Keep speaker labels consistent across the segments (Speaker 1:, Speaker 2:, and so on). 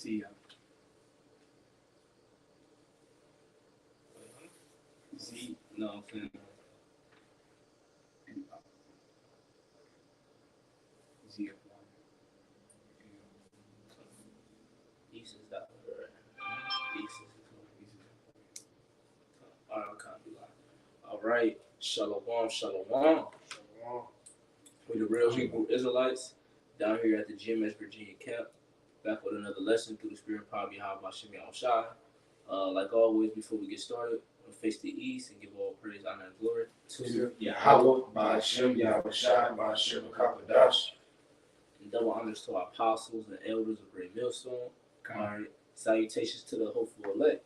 Speaker 1: Tia.
Speaker 2: Z, no, I'm saying
Speaker 1: Z.
Speaker 2: East is that way, right? East is all right, copy line. All right, shalom, shalom. We the real Hebrew Israelites down here at the GMS Virginia camp, back with another lesson through the Spirit Power behind Hashem Shai. Like always, before we get started, we'll face the east and give all praise, honor, and glory
Speaker 3: to Yahweh, by Hashem, Yahweh Shai, by Hashem, Kakadash.
Speaker 2: And double honors to our apostles and elders of Great Millstone. All right, salutations to the hopeful elect.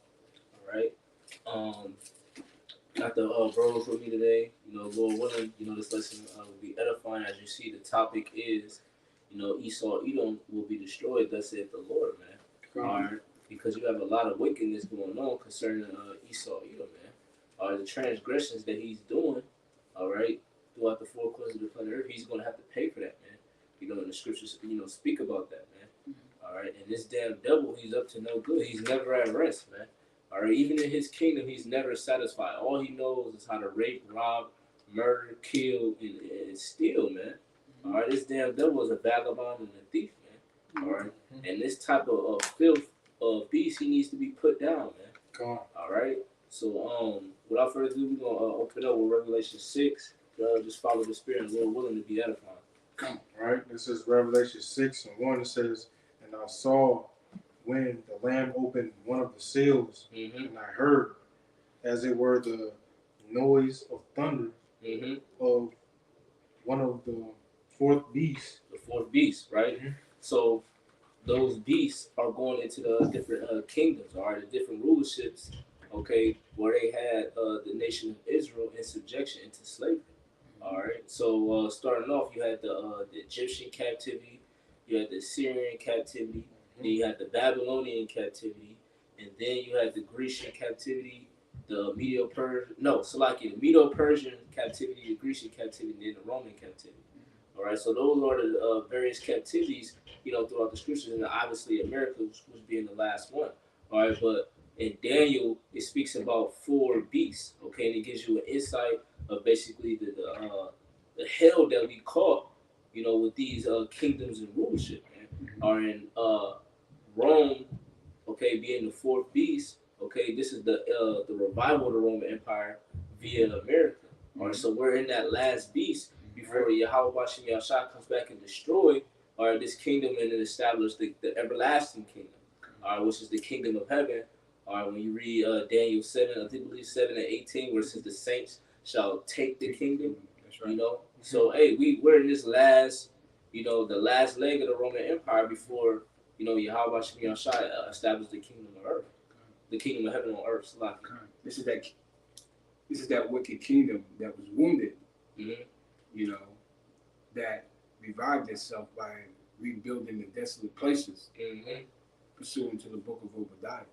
Speaker 2: All right, got the bros with me today. Lord willing, this lesson will be edifying. As you see, the topic is, Esau, Edom will be destroyed. Thus saith the Lord, man. All right, because you have a lot of wickedness going on concerning Esau, Edom, man. The transgressions that he's doing, all right, throughout the four corners of the planet Earth, he's going to have to pay for that, man. And the scriptures, speak about that, man. All right, and this damn devil, he's up to no good. He's never at rest, man. All right, even in his kingdom, he's never satisfied. All he knows is how to rape, rob, murder, kill, and steal, man. All right, this damn devil is a vagabond and a thief, man. All right, and this type of filth of beast, he needs to be put down, man. All right, so without further ado, we're gonna open up with Revelation 6. Just follow the Spirit, and Lord willing to be edifying.
Speaker 3: All right, this is Revelation 6:1. It says, "And I saw when the Lamb opened one of the seals, and I heard, as it were the noise of thunder of one of the fourth beasts."
Speaker 2: The fourth beast, right? So those beasts are going into the different kingdoms, all right, the different rulerships, okay, where they had the nation of Israel in subjection into slavery. All right, so starting off, you had the Egyptian captivity, you had the Assyrian captivity, then you had the Babylonian captivity, and then you had the Grecian captivity, the Medo-Persian captivity, the Grecian captivity, and then the Roman captivity. All right, so those are the various captivities, throughout the scriptures, and obviously America was being the last one. All right, but in Daniel, it speaks about four beasts, okay, and it gives you an insight of basically the hell that we caught, with these kingdoms and rulership, man. Are in Rome, okay, being the fourth beast, okay, this is the revival of the Roman Empire via America. All right, so we're in that last beast before Yahweh Shai comes back and destroy this kingdom and then establish the everlasting kingdom, which is the kingdom of heaven. When you read Daniel 7, I think believe 7 and 18, where it says the saints shall take the kingdom. That's right. So hey, we're in this last, the last leg of the Roman Empire before, Yahweh Shai established the kingdom of earth, the kingdom of heaven on earth.
Speaker 1: This is that wicked kingdom that was wounded, that revived itself by rebuilding the desolate places, pursuant to the book of Obadiah.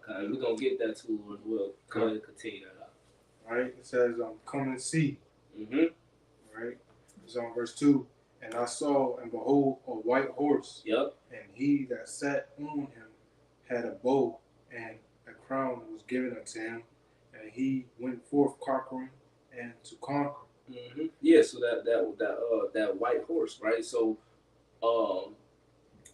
Speaker 2: We're going to get that too as well. Go ahead and continue that out.
Speaker 3: All right, it says, "Come and see." All right, it's on verse 2. "And I saw, and behold, a white horse.
Speaker 2: Yep.
Speaker 3: And he that sat on him had a bow, and a crown was given unto him. And he went forth conquering and to conquer."
Speaker 2: Yeah, so that white horse, right? So,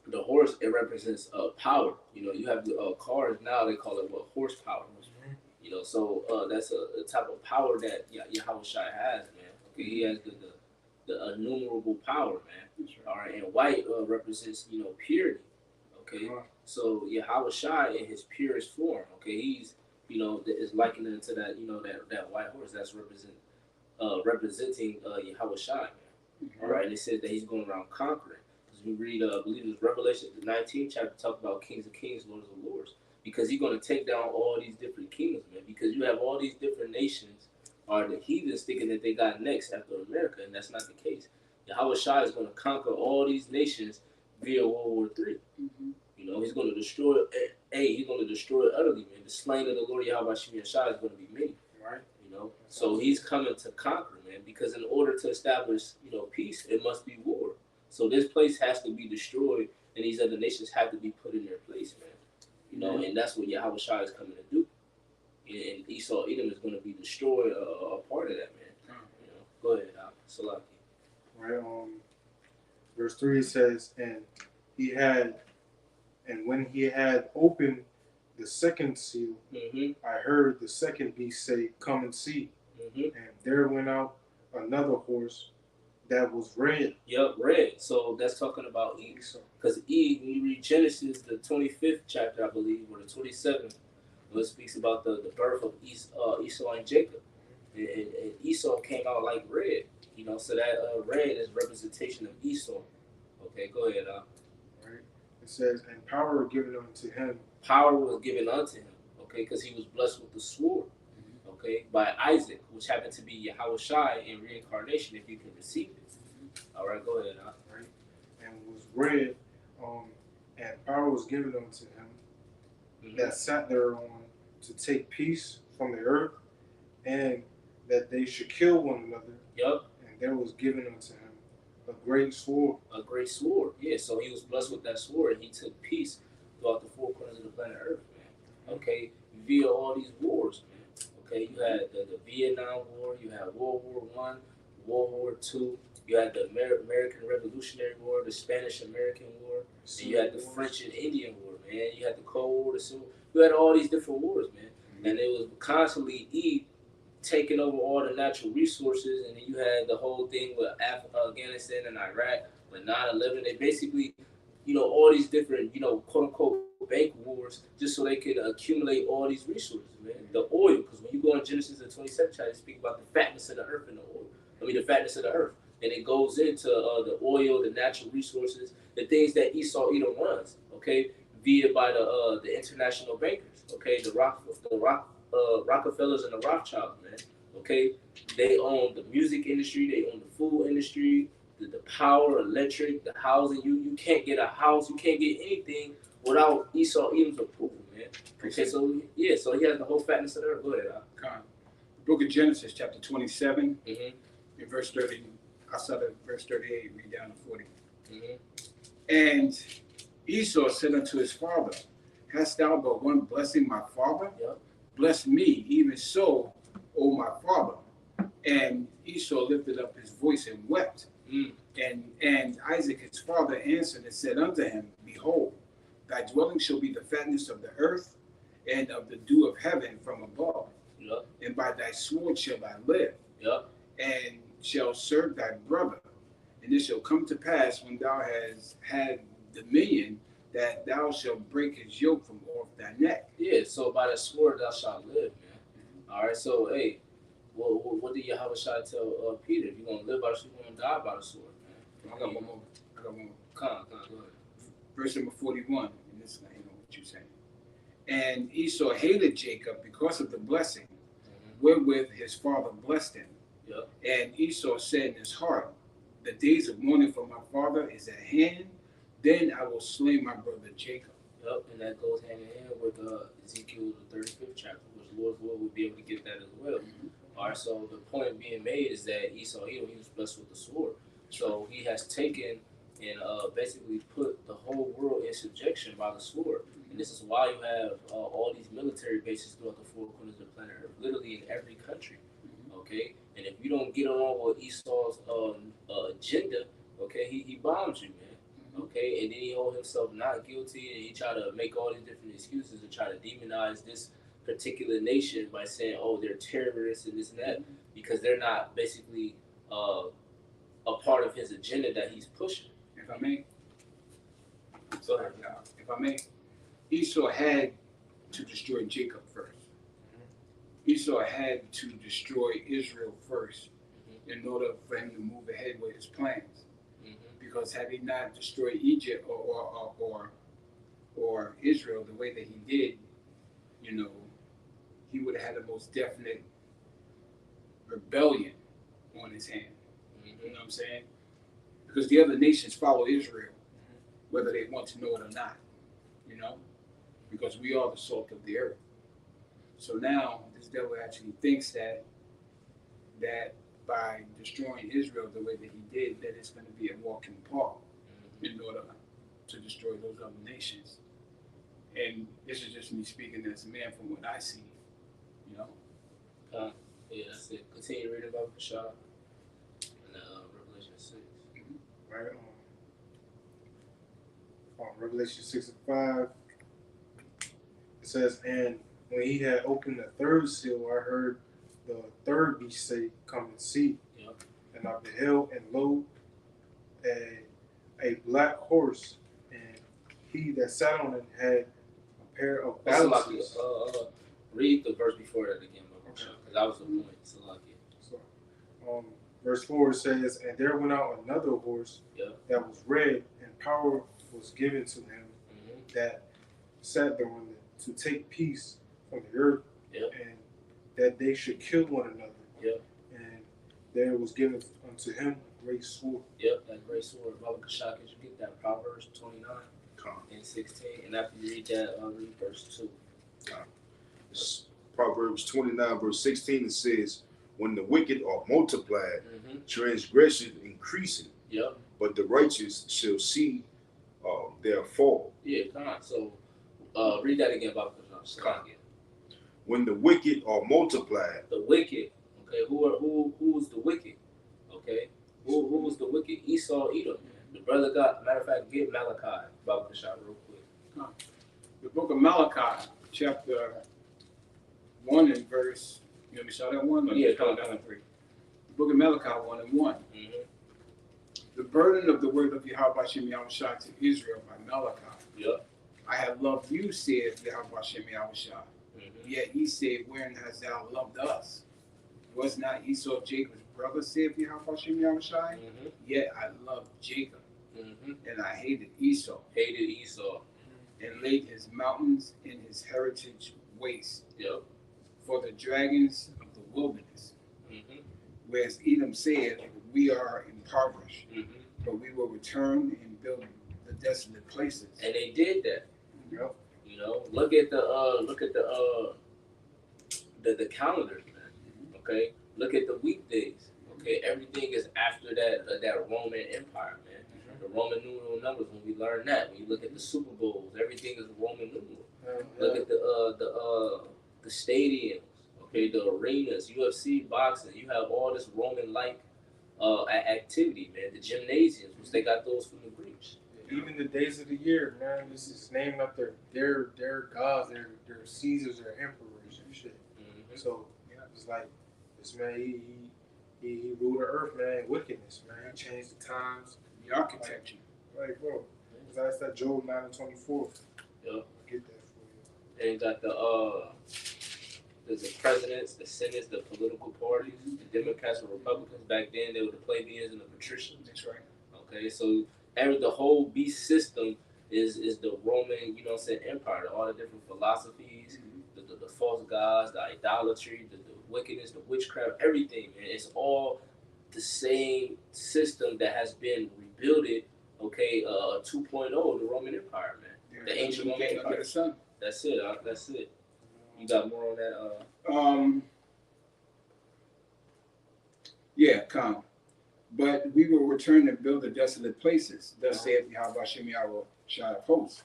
Speaker 2: the horse, it represents power. You have the cars now, they call it horsepower. So that's a type of power that Yahweh Shai has, man. Okay, he has the innumerable power, man. All right, and white represents purity. Okay, so Yahweh Shai in his purest form. Okay, he's is likened to that that white horse that's representing Yahweh Shai, man. All right, and it says that he's going around conquering. We read, I believe it's Revelation, the 19th chapter, talk about kings of kings, lords of lords, because he's going to take down all these different kingdoms, man. Because you have all these different nations, the heathens thinking that they got next after America, and that's not the case. Yahweh Shai is going to conquer all these nations via World War III. He's going to destroy. He's going to destroy it utterly, man. The slain of the Lord Yahweh Shai is going to be many, right? So he's coming to conquer, man. Because in order to establish, peace, it must be war. So this place has to be destroyed and these other nations have to be put in their place, man. You know, and that's what Yahweh Shai is coming to do. And Esau, Edom is going to be destroyed, a part of that, man. You know, go ahead, Salaki.
Speaker 3: Right. Verse 3 says, and when he had opened the second seal, I heard the second beast say, "Come and see." And there went out another horse that was red.
Speaker 2: Yep, red. So that's talking about Esau. Because when you read Genesis, the 25th chapter, I believe, or the 27th, it speaks about the birth of Esau and Jacob. And Esau came out like red. You know, so that red is representation of Esau. Okay, go ahead.
Speaker 3: Right. It says, and power was given unto him.
Speaker 2: Power was given unto him, okay, because he was blessed with the sword, okay, by Isaac, which happened to be Yahweh Shai in reincarnation, if you can receive it. All right, go ahead.
Speaker 3: Right. And was red, and power was given unto him that sat thereon to take peace from the earth, and that they should kill one another.
Speaker 2: Yep.
Speaker 3: And there was given unto him a great sword.
Speaker 2: A great sword, yeah. So he was blessed with that sword, and he took peace throughout the four corners of the planet Earth, man. Okay, via all these wars, man. Okay, you had the Vietnam War, you had World War I, World War II, you had the American Revolutionary War, the Spanish-American War, and you had the French and Indian War, man. You had the Cold War, the Civil War. You had all these different wars, man. And it was constantly taking over all the natural resources, and then you had the whole thing with Afghanistan and Iraq with 9/11. They basically, you know, all these different, you know, quote unquote bank wars, just so they could accumulate all these resources, man. The oil, because when you go in Genesis the 27th chapter, they speak about the fatness of the earth and the oil. I mean, the fatness of the earth, and it goes into the oil, the natural resources, the things that Esau Edom runs, okay, via by the international bankers, okay, the Rockefellers and the Rothschilds, man. Okay, they own the music industry, they own the food industry, the power, electric, the housing. You can't get a house, you can't get anything without Esau Edom's approval, man. Okay, so yeah, so he has the whole fatness of the earth. Go ahead,
Speaker 1: the book of Genesis, chapter 27, in verse 30. I started verse 38, read down to 40. And Esau said unto his father, "Hast thou but one blessing, my father?
Speaker 2: Yep.
Speaker 1: Bless me, even so, O my father." And Esau lifted up his voice and wept. And Isaac his father answered and said unto him, "Behold, thy dwelling shall be the fatness of the earth, and of the dew of heaven from above.
Speaker 2: Yep.
Speaker 1: And by thy sword shall thou live,
Speaker 2: Yep.
Speaker 1: and shall serve thy brother. And it shall come to pass, when thou hast had dominion, that thou shalt break his yoke from off thy neck."
Speaker 2: Yeah, so by the sword thou shalt live, man. All right, so hey, well, what did Yahweh Shai tell Peter? If you're gonna live by the sword, you're gonna die by the sword, man.
Speaker 1: I got one more. Go
Speaker 2: ahead.
Speaker 1: Verse number 41, and this is not, you know what you're saying. And Esau hated Jacob because of the blessing wherewith his father blessed him.
Speaker 2: Yep.
Speaker 1: And Esau said in his heart, "The days of mourning for my father is at hand. Then I will slay my brother Jacob."
Speaker 2: Yep, and that goes hand in hand with Ezekiel the 35th chapter, which Lord's will will be able to get that as well. All right, so the point being made is that Esau, he was blessed with the sword. So he has taken and basically put the whole world in subjection by the sword. And this is why you have all these military bases throughout the four corners of the planet Earth, literally in every country. Okay, and if you don't get along with Esau's agenda, okay, he bombs you, man. Okay, and then he hold himself not guilty, and he try to make all these different excuses and try to demonize this particular nation by saying, "Oh, they're terrorists and this and that," because they're not basically a part of his agenda that he's pushing.
Speaker 1: If I may,
Speaker 2: Go ahead.
Speaker 1: if I may, Esau had to destroy Jacob first. Esau had to destroy Israel first in order for him to move ahead with his plans. Because had he not destroyed Egypt or Israel the way that he did, you know, he would have had the most definite rebellion on his hand. You know what I'm saying? Because the other nations follow Israel, whether they want to know it or not, you know, because we are the salt of the earth. So now this devil actually thinks that by destroying Israel the way that he did, that it's going to be a walk in the park in order to destroy those other nations. And this is just me speaking as a man from what I see, you know.
Speaker 2: Yeah, that's it. Continue reading about Bashar in Revelation 6.
Speaker 3: Right. Revelation 6 and 5. It says, and when he had opened the third seal, I heard the third beast say, come and see.
Speaker 2: Yeah.
Speaker 3: And I beheld, and lo, a black horse, and he that sat on it had a pair of balances.
Speaker 2: Read the verse before that again, because that was the point.
Speaker 3: So, verse 4 says, and there went out another horse that was red, and power was given to him that sat thereon to take peace from the earth, and that they should kill one another. And there was given unto him a great sword.
Speaker 2: That great sword. Baba Kashak, you get that Proverbs 29 and 16. And after you read that, read verse 2.
Speaker 4: Proverbs 29, verse 16, it says, when the wicked are multiplied, transgression increasing, but the righteous shall see their fall.
Speaker 2: So read that again, Baba Kashak.
Speaker 4: When the wicked are multiplied.
Speaker 2: The wicked, okay, who's the wicked? Okay, who's the wicked? Esau, Edom. The brother got, matter of fact, get Malachi, Baba Kashak, real quick.
Speaker 1: The book of Malachi, chapter 1 and verse, you want me to start at 1? Or
Speaker 2: Yeah,
Speaker 1: down to 3. The book of Malachi 1 and 1. The burden of the word of Yahweh Hashem Yahushua to Israel by Malachi. I have loved you, saith Yahweh Hashem Yahushua. Yet ye say, wherein hast thou loved us? Was not Esau Jacob's brother, saith Yahweh Hashem Yahushua? Yet I loved Jacob, and I hated Esau. And laid his mountains in his heritage waste. For the dragons of the wilderness. Whereas Edom said, we are impoverished, but we will return and build the desolate places.
Speaker 2: And they did that. You know, look at the calendars, man. Okay, look at the weekdays. Okay, everything is after that Roman Empire, man. The Roman numeral numbers. When we learn that, when you look at the Super Bowls, everything is Roman numeral. Look at the stadiums. Okay, the arenas, UFC, boxing. You have all this Roman-like activity, man. The gymnasiums, which they got those from the Greeks.
Speaker 3: Even the days of the year, man, this is naming up their gods, their Caesars, their emperors and shit. So it's like this man, he ruled the earth, man, wickedness, man. He changed the times,
Speaker 1: The architecture.
Speaker 3: like bro. That's that Job 9 and 24. Get that for you.
Speaker 2: And you got the presidents, the senates, the political parties, the Democrats and Republicans. Back then, they were the plebeians and the patricians.
Speaker 1: That's right.
Speaker 2: Okay, so the whole beast system is the Roman, you know what I'm saying, empire. All the different philosophies, the false gods, the idolatry, the wickedness, the witchcraft, everything, man. It's all the same system that has been rebuilded, 2.0, the Roman Empire, man. The ancient Roman Empire. That's it, that's it. You got more on that?
Speaker 1: Yeah, come. But we will return and build the desolate places. Thus saith Yahweh Hashem Yahushua of hosts.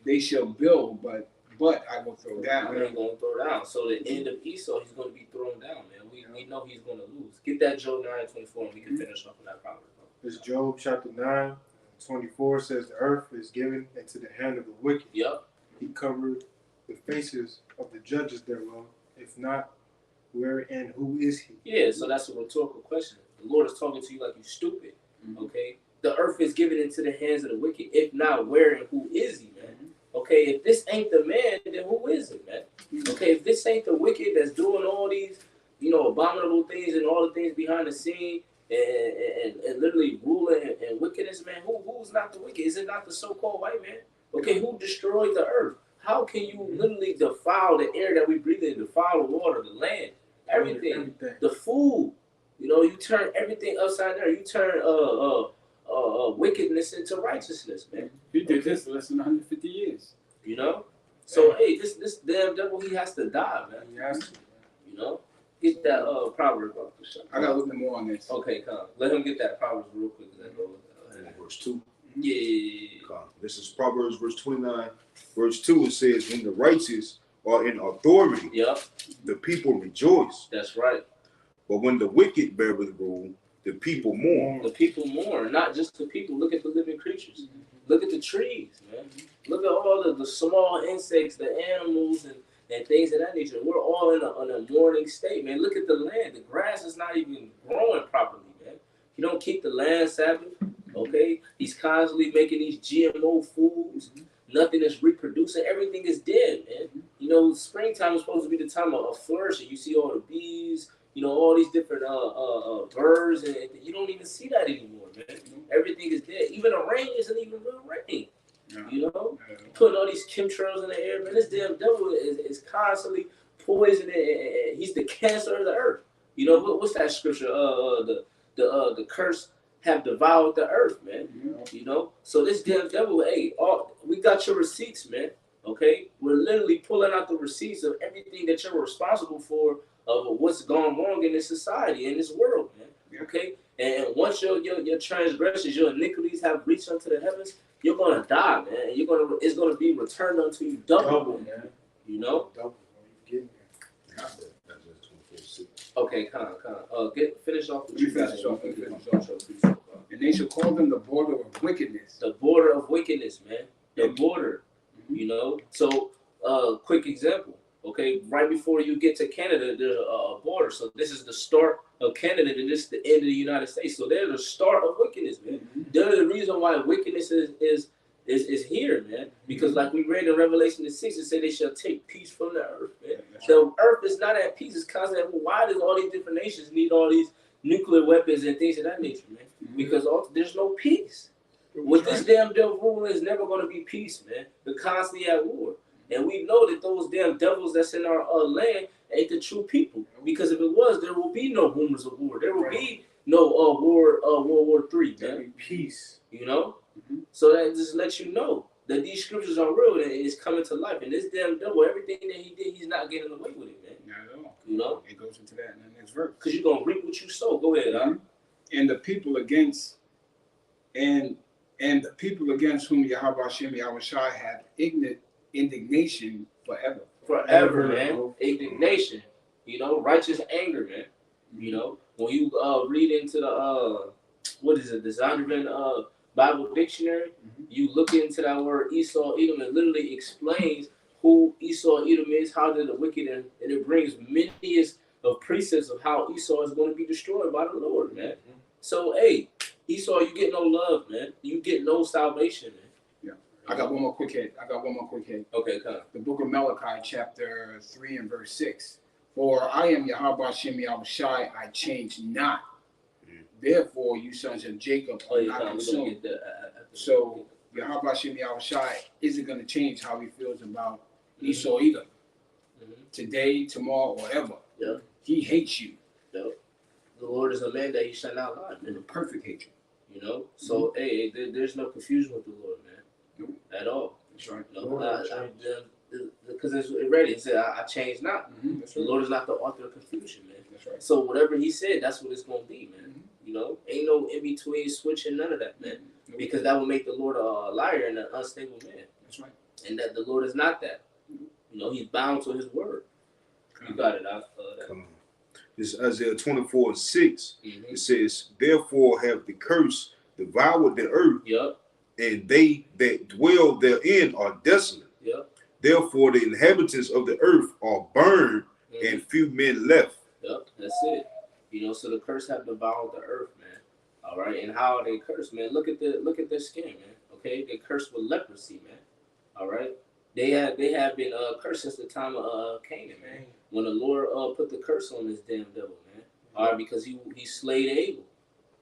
Speaker 1: They shall build, but I will throw down.
Speaker 2: We ain't gonna throw down. So the end of Esau, he's gonna be thrown down, man. We know he's gonna lose. Get that Job 9:24, and we can finish off on that proverb.
Speaker 3: This Job chapter 9:24 says, the earth is given into the hand of the wicked. He covered the faces of the judges thereof. If not, where and who is he?
Speaker 2: Yeah, so that's a rhetorical question. The Lord is talking to you like you stupid. Okay? The earth is given into the hands of the wicked. If not, where and who is he, man? Okay, if this ain't the man, then who is it, man? Okay, if this ain't the wicked that's doing all these, abominable things and all the things behind the scene and literally ruling and wickedness, man, who's not the wicked? Is it not the so-called white man? Okay, who destroyed the earth? How can you literally defile the air that we breathe in, defile the water, the land, everything. The food? You turn everything upside down. You turn wickedness into righteousness, man.
Speaker 1: He did this less than 150 years.
Speaker 2: So hey, this damn devil, he has to die, man.
Speaker 3: He has to.
Speaker 2: Get that proverb up.
Speaker 1: I got a little bit more on this.
Speaker 2: Okay, come. Let him get that proverb real quick.
Speaker 4: Verse 2.
Speaker 2: Yeah.
Speaker 4: This is Proverbs verse 29, verse 2. It says, when the righteous are in authority, the people rejoice.
Speaker 2: That's right.
Speaker 4: But when the wicked beareth rule, the people mourn.
Speaker 2: The people mourn. Not just the people. Look at the living creatures. Look at the trees, man. Look at all of the small insects, the animals, and things of that nature. We're all in a mourning state, man. Look at the land. The grass is not even growing properly, man. You don't keep the land Sabbath, okay? He's constantly making these GMO foods. Nothing is reproducing. Everything is dead, man. You know, springtime is supposed to be the time of flourishing. You see all the bees, you know, all these different birds, and you don't even see that anymore, man. Everything is dead. Even the rain isn't even real rain. You know, putting all these chemtrails in the air, man. This damn devil is constantly poisoning, and he's the cancer of the earth. You know, what's that scripture? The curse have devoured the earth, man. You know, so this damn devil, hey, we got your receipts, man. Okay, we're literally pulling out the receipts of everything that you're responsible for, of what's gone wrong in this society, in this world, man. Okay, and once your transgressions, your iniquities have reached unto the heavens, you're gonna die, man. It's gonna be returned unto you double, man. You know.
Speaker 3: Double when you get there.
Speaker 2: Okay, kind of. Finish off what
Speaker 1: You
Speaker 2: you got.
Speaker 1: finish off. And they shall call them the border of wickedness.
Speaker 2: The border of wickedness, man. The border. You know. So, quick example. Okay, right before you get to Canada, there's a border. So this is the start of Canada, and this is the end of the United States. So they're the start of wickedness, man. They're the reason why wickedness is here, man. Because like we read in Revelation 6, it said they shall take peace from the earth, man. The earth is not at peace. It's constantly. Why does all these different nations need all these nuclear weapons and things of that nature, man? Because there's no peace. With this damn devil ruling, there's never going to be peace, man. They're constantly at war. And we know that those damn devils that's in our land ain't the true people. Because if it was, there will be no rumors of war. There will be no World War III, man.
Speaker 3: Peace.
Speaker 2: You know? So that just lets you know that these scriptures are real and it's coming to life. And this damn devil, everything that he did, he's not getting away with it, man.
Speaker 1: Not at all.
Speaker 2: You know?
Speaker 1: It goes into that in the next verse.
Speaker 2: Because you're going to reap what you sow. Go ahead,
Speaker 1: And the people against the people against whom Yahweh Hashem Yahweh Shai have indignation forever.
Speaker 2: Forever, man. Indignation. You know, righteous anger, man. You know, when you read into the the Zondervan Bible Dictionary, you look into that word Esau Edom, and literally explains who Esau Edom is, how they're the wicked, and it brings many of precepts of how Esau is going to be destroyed by the Lord, man. So, hey, Esau, you get no love, man. You get no salvation, man.
Speaker 1: I got one more quick hit.
Speaker 2: Okay, come on.
Speaker 1: The book of Malachi, chapter 3 and verse 6. For I am Yahweh Hashem Yahweh Shai, I change not. Therefore, you sons of Jacob are not consumed. So, Yahweh Hashem Yahweh Shai isn't going to change how he feels about Esau either. Today, tomorrow, or ever. He hates you.
Speaker 2: The Lord is a man that he shall not lie.
Speaker 1: With a perfect hatred.
Speaker 2: You know? So, hey, there's no confusion with the Lord, man. At all.
Speaker 1: That's right.
Speaker 2: Because it's ready. It said, I changed not. The Lord is not the author of confusion, man.
Speaker 1: That's right.
Speaker 2: So whatever he said, that's what it's going to be, man. You know, ain't no in-between switching, none of that, man. Because that will make the Lord a liar and an unstable man.
Speaker 1: That's right.
Speaker 2: And that the Lord is not that. You know, he's bound to his word. You got it.
Speaker 4: Come on. This is Isaiah 24 and 6. It says, therefore have the curse devoured the earth. And they that dwell therein are desolate. Therefore, the inhabitants of the earth are burned, and few men left.
Speaker 2: That's it. You know, so the curse have devoured the earth, man. All right, and how are they cursed, man? Look at their skin, man. Okay, they cursed with leprosy, man. All right, they have been cursed since the time of Canaan, man. When the Lord put the curse on this damn devil, man. All right, because he slayed Abel.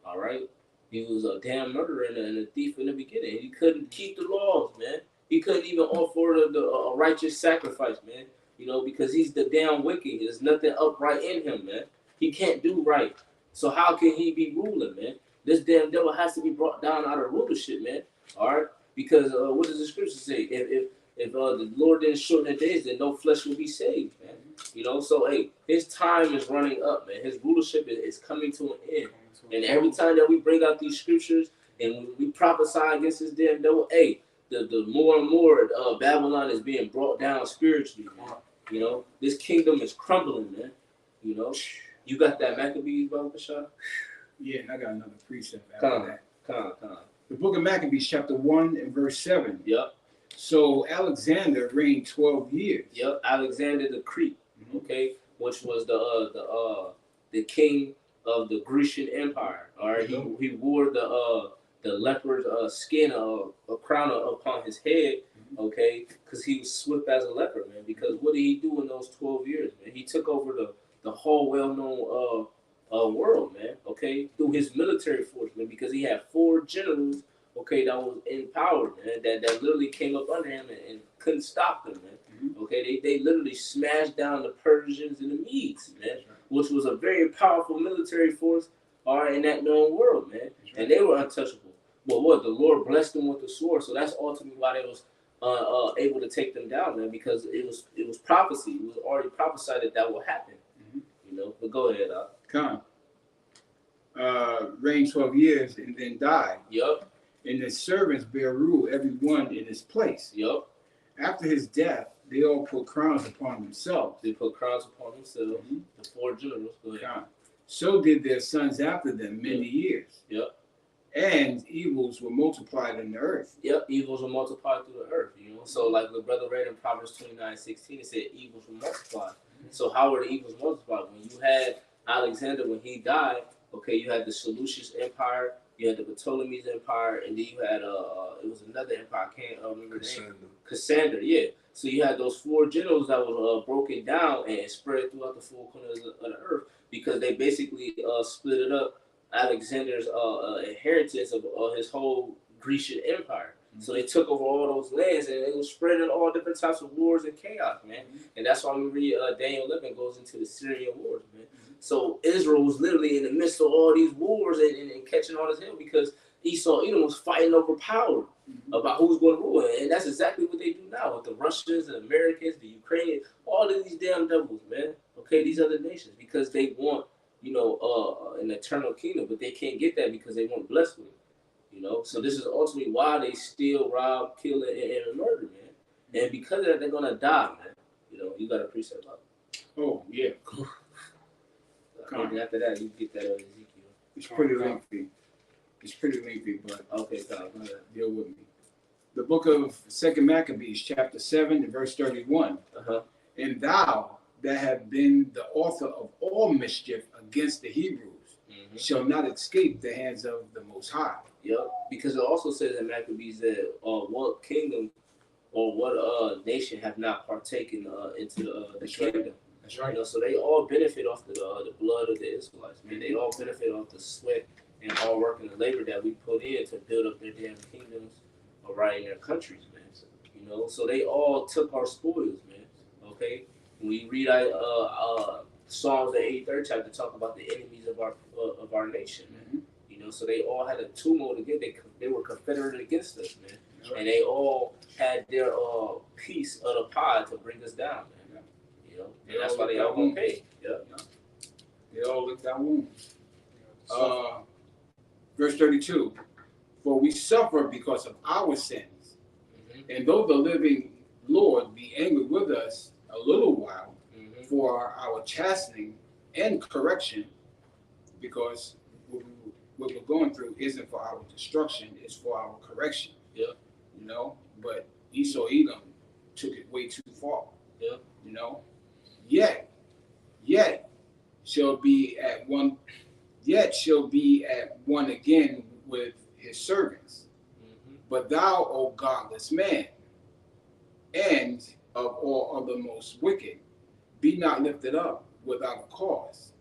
Speaker 2: All right. He was a damn murderer and a thief in the beginning. He couldn't keep the laws, man. He couldn't even offer a righteous sacrifice, man. You know, because he's the damn wicked. There's nothing upright in him, man. He can't do right. So how can he be ruling, man? This damn devil has to be brought down out of rulership, man. All right? Because what does the scripture say? If the Lord didn't shorten the days, then no flesh will be saved, man. You know, so, hey, his time is running up, man. His rulership is coming to an end. And every time that we bring out these scriptures And when we prophesy against this damn devil, hey, the more and more Babylon is being brought down spiritually, man. You know, this kingdom is crumbling, man. You know, you got that Maccabees, Baba Bashar?
Speaker 1: Yeah, and I got another precept after that.
Speaker 2: Come.
Speaker 1: The book of Maccabees, chapter 1 and verse 7.
Speaker 2: Yep.
Speaker 1: So Alexander reigned 12 years.
Speaker 2: Yep. Alexander the Greek, okay, which was the king of the Grecian Empire. All right, he wore the leopard's skin, a crown upon his head, okay, because he was swift as a leopard, man. Because what did he do in those 12 years, man? He took over the whole well-known world, man, okay, through his military force, man, because he had 4 generals, okay, that was in power, man, that literally came up under him and couldn't stop them, man. Okay, they literally smashed down the Persians and the Medes, man, which was a very powerful military force, all right, in that known world, man, and they were untouchable. But what, the Lord blessed them with the sword, so that's ultimately why they was able to take them down, man, because it was prophecy. It was already prophesied that will happen, you know. But go ahead,
Speaker 1: Khan reigned 12 years and then died.
Speaker 2: Yup.
Speaker 1: And his servants bear rule, every one in his place.
Speaker 2: Yup.
Speaker 1: After his death, they all put crowns upon themselves.
Speaker 2: They put crowns upon themselves. The 4 generals. Go ahead.
Speaker 1: Khan. So did their sons after them many years.
Speaker 2: Yep.
Speaker 1: And evils were multiplied in the earth.
Speaker 2: Yep, evils were multiplied through the earth, you know. So like the brother read in Proverbs 29:16, it said evils were multiplied. So how were the evils multiplied? When you had Alexander, when he died, okay, you had the Seleucid Empire, you had the Ptolemy's Empire, and then you had it was another empire, I can't remember the name. Cassandra, yeah. So you had those 4 generals that were broken down and spread throughout the 4 corners of the earth, because they basically split it up, Alexander's inheritance of his whole Grecian Empire. So they took over all those lands, and it was spreading all different types of wars and chaos, man. And that's why we read Daniel 11 goes into the Syrian wars, man. So Israel was literally in the midst of all these wars and catching all this hell because Edom was fighting over power about who's going to rule. And that's exactly what they do now with the Russians, the Americans, the Ukrainians, all of these damn devils, man. Okay, these other nations, because they want, you know, an eternal kingdom, but they can't get that because they weren't blessed with it. You know, so this is ultimately why they steal, rob, kill, and murder, man. And because of that, they're gonna die, man. You know, you got a precept up.
Speaker 1: Oh, yeah.
Speaker 2: Maybe after that, you get that on Ezekiel.
Speaker 1: It's pretty lengthy. But
Speaker 2: okay, go ahead.
Speaker 1: Deal with me. The book of 2 Maccabees, chapter 7, verse 31. And thou that have been the author of all mischief against the Hebrews shall not escape the hands of the Most High.
Speaker 2: Yep, because it also says in Maccabees that what kingdom or what nation have not partaken into the kingdom.
Speaker 1: That's right.
Speaker 2: You know, so they all benefit off the blood of the Israelites. Man, they all benefit off the sweat and hard work and the labor that we put in to build up their damn kingdoms, right, in their countries, man. So, you know, so they all took our spoils, man. Okay, when we read Psalms the 83rd chapter, talk about the enemies of our nation, man. You know, so they all had a tumult against. They were confederate against us, man. Right. And they all had their piece of the pie to bring us down, man. You know, and that's why they all gonna pay. Yeah.
Speaker 1: They all licked our wounds. Verse 32. For we suffer because of our sins, and though the living Lord be angry with us a little while for our chastening and correction, because what we're going through isn't for our destruction, it's for our correction.
Speaker 2: Yeah.
Speaker 1: You know, but Edom took it way too far.
Speaker 2: Yeah.
Speaker 1: You know, yet shall be at one again with his servants. But thou, O godless man, and of all other most wicked, be not lifted up without a cause,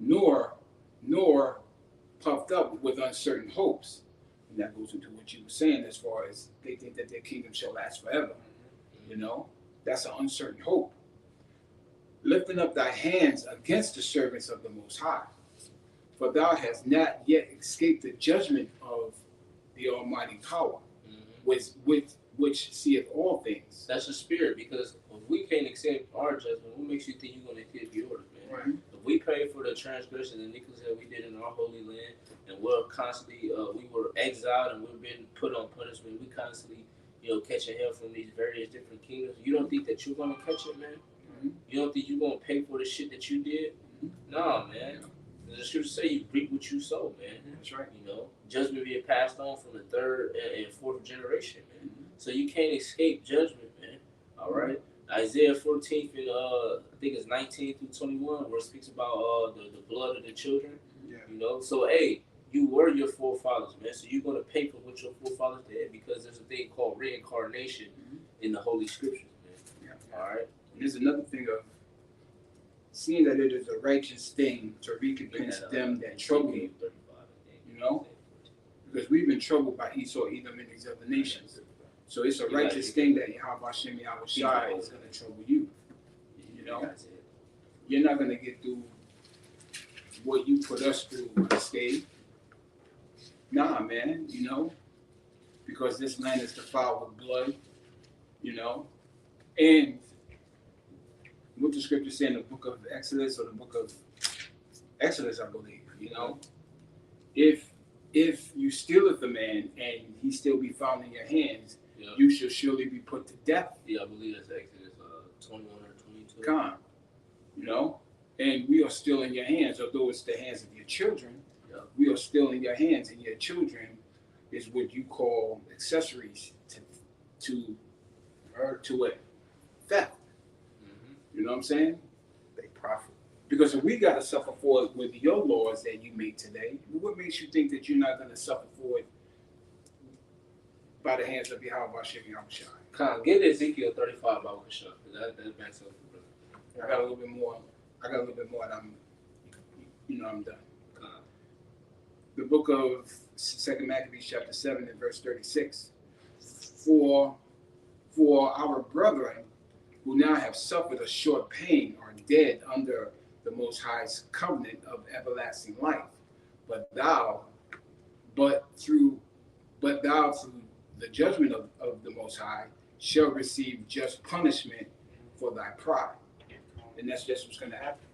Speaker 1: nor puffed up with uncertain hopes. And that goes into what you were saying as far as they think that their kingdom shall last forever. You know, that's an uncertain hope. Lifting up thy hands against the servants of the Most High, for thou hast not yet escaped the judgment of the Almighty Power, which seeth all things.
Speaker 2: That's the spirit, because if we can't accept our judgment, what makes you think you're going to keep yours, man? Right. If we pay for the transgression and iniquities that we did in our holy land, and we're constantly we were exiled and we've been put on punishment. We constantly, catching hell from these various different kingdoms. You don't think that you're gonna catch it, man?
Speaker 1: Mm-hmm.
Speaker 2: You don't think you're gonna pay for the shit that you did? Nah, man. The scripture say you reap what you sow, man.
Speaker 1: That's right.
Speaker 2: Judgment being passed on from the third and fourth generation, man.
Speaker 1: Mm-hmm.
Speaker 2: So you can't escape judgment, man. All right. Isaiah 14, and I think it's 19 through 21, where it speaks about the blood of the children.
Speaker 3: Yeah.
Speaker 2: So hey, you were your forefathers, man. So you're gonna pay for what your forefathers did, because there's a thing called reincarnation in the Holy Scriptures, man.
Speaker 1: Yeah.
Speaker 2: All right.
Speaker 1: And there's another thing of seeing that it is a righteous thing to recompense them that trouble you. Because we've been troubled by Esau, Edom, and these other nations. So it's a righteous thing that Yahweh Hashem Yahweh Shai is going to trouble you. You're not going to get through what you put us through unscathed. Nah, man, because this land is defiled with blood, and what the scripture say in the book of Exodus, or the book of Exodus, I believe, if you stealeth a man and he still be found in your hands, you shall surely be put to death.
Speaker 2: Yeah, I believe that's Exodus 21 or 22.
Speaker 1: Come, and we are still in your hands, although it's the hands of your children. We are still in your hands, and your children is what you call accessories to it, theft. You know what I'm saying?
Speaker 4: They profit.
Speaker 1: Because if we got to suffer for it with your laws that you make today, what makes you think that you're not going to suffer for it by the hands of Yahweh Hashem Yahweh Shai?
Speaker 2: Get Ezekiel 35 by Hashem. That backs up.
Speaker 1: I got a little bit more. And I'm done. The book of 2 Maccabees chapter 7 and verse 36. For our brethren who now have suffered a short pain are dead under the Most High's covenant of everlasting life. But thou through the judgment of the Most High shall receive just punishment for thy pride. And that's just what's going to happen.